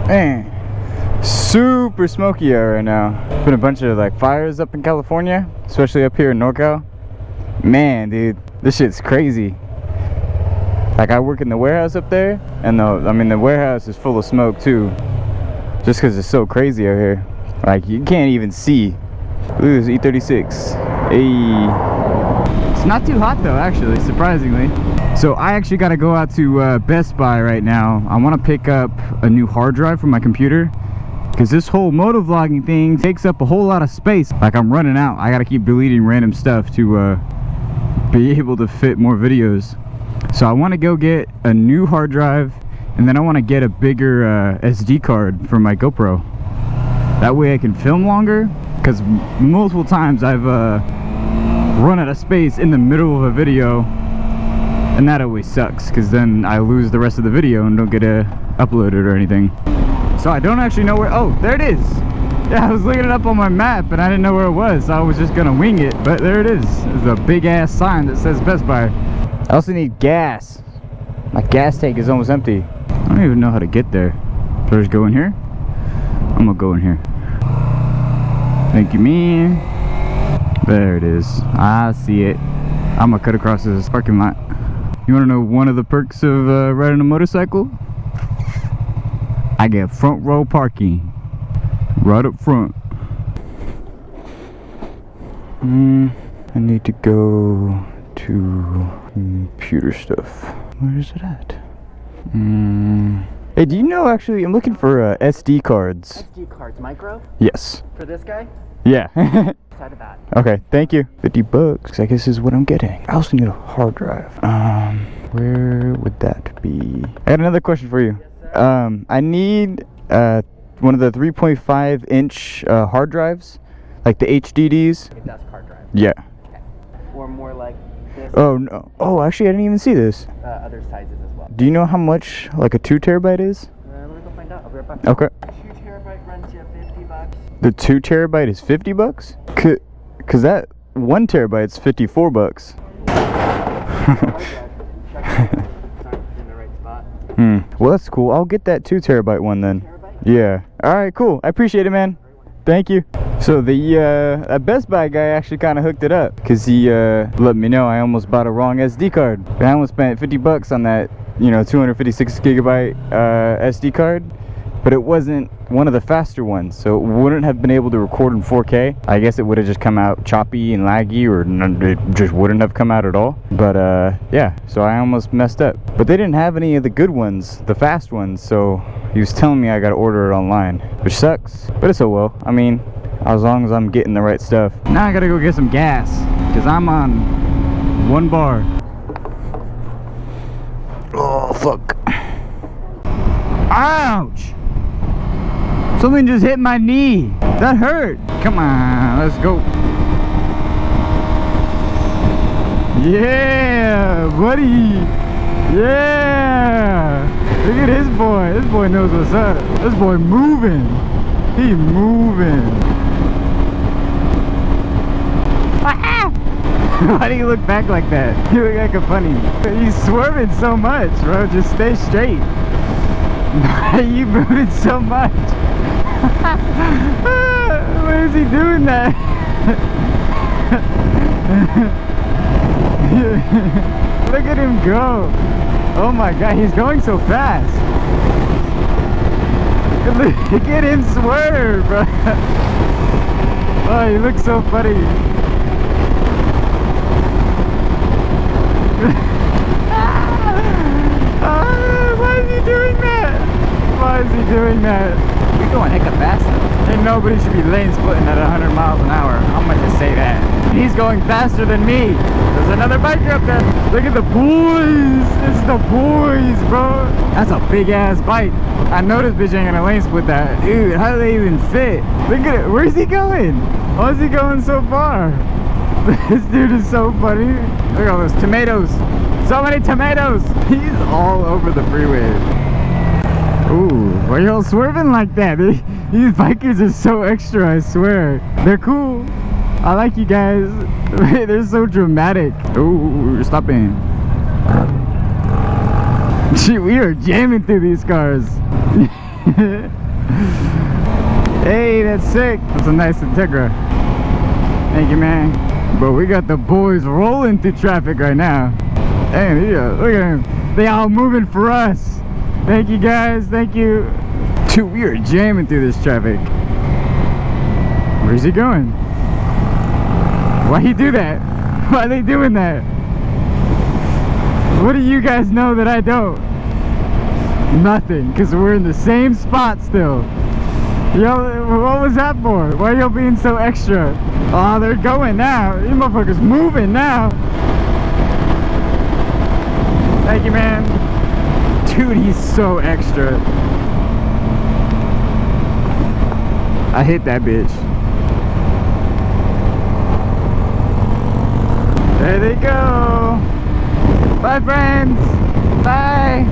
Man, super smoky out right now. Been a bunch of like fires up in California, especially up here in NorCal. Man, dude, this shit's crazy. Like, I work in the warehouse up there, and the warehouse is full of smoke too, just because it's so crazy out here. Like, you can't even see. Look at this E36. Hey, it's not too hot though, actually, surprisingly. So I actually got to go out to Best Buy right now. I want to pick up a new hard drive for my computer, because this whole moto vlogging thing takes up a whole lot of space. Like, I'm running out. I got to keep deleting random stuff to be able to fit more videos. So I want to go get a new hard drive, and then I want to get a bigger SD card for my GoPro. That way I can film longer, because multiple times I've run out of space in the middle of a video, and that always sucks, because then I lose the rest of the video and don't get to upload it or anything. So I don't actually know where. Oh, there it is. Yeah, I was looking it up on my map and I didn't know where it was, so I was just gonna wing it, but there it is. There's a big ass sign that says Best Buy. I also need gas. My gas tank is almost empty. I don't even know how to get there. So I just go in here? I'm gonna go in here. Thank you, man. There it is. I see it. I'm gonna cut across this parking lot. You wanna know one of the perks of riding a motorcycle? I get front row parking. Right up front. I need to go to computer stuff. Where is it at? Hey, do you know, actually, I'm looking for SD cards. SD cards, micro? Yes. For this guy? Yeah. Side of that. Okay, thank you. $50, I guess is what I'm getting. I also need a hard drive. Where would that be? I got another question for you. Yes, I need one of the 3.5 inch hard drives, like the HDDs. Like a desk hard drive. Yeah. Okay. Or more like this. Oh no! Oh, actually, I didn't even see this. Other sizes as well. Do you know how much like a 2 terabyte is? Let me go find out. I'll be right back. Okay. 2 terabyte runs you $50. The 2 terabyte is $50? Cause that 1 terabyte's $54. In the right spot. Well, that's cool. I'll get that 2 terabyte one then. Yeah. All right, cool. I appreciate it, man. Thank you. So the Best Buy guy actually kind of hooked it up, because he let me know I almost bought a wrong SD card. I almost spent $50 on that, 256 gigabyte SD card, but it wasn't one of the faster ones, so it wouldn't have been able to record in 4K. I guess it would have just come out choppy and laggy, or it just wouldn't have come out at all. But yeah, so I almost messed up. But they didn't have any of the good ones, the fast ones, so he was telling me I gotta order it online, which sucks, but it's oh well. I mean, as long as I'm getting the right stuff. Now I gotta go get some gas, because I'm on 1 bar. Oh, fuck. Ouch! Something just hit my knee. That hurt. Come on, let's go. Yeah, buddy. Yeah. Look at this boy. This boy knows what's up. This boy moving. He moving. Why do you look back like that? You look like a funny. He's swerving so much, bro. Just stay straight. Why are you moving so much? Why is he doing that? Look at him go. Oh my god, he's going so fast. Look at him swerve, bro. Oh, he looks so funny. Why is he doing that? Why is he doing that? You're going hecka fast though. And nobody should be lane splitting at 100 miles an hour. I'm gonna just say that. He's going faster than me. There's another biker up there. Look at the boys. It's the boys, bro. That's a big ass bike. I know this bitch ain't gonna lane split that. Dude, how do they even fit? Look at it. Where's he going? Why is he going so far? This dude is so funny. Look at all those tomatoes. So many tomatoes. He's all over the freeway. Ooh, why y'all swerving like that? These bikers are so extra, I swear. They're cool. I like you guys. They're so dramatic. Ooh, we're stopping. Gee, we are jamming through these cars. Hey, that's sick. That's a nice Integra. Thank you, man. But we got the boys rolling through traffic right now. Hey, look at them. They all moving for us. Thank you, guys. Thank you. Dude, we are jamming through this traffic. Where's he going? Why he do that? Why are they doing that? What do you guys know that I don't? Nothing, because we're in the same spot still. Yo, what was that for? Why are y'all being so extra? Oh, they're going now. These motherfuckers moving now. Thank you, man. Dude, he's so extra. I hit that bitch. There they go. Bye, friends. Bye.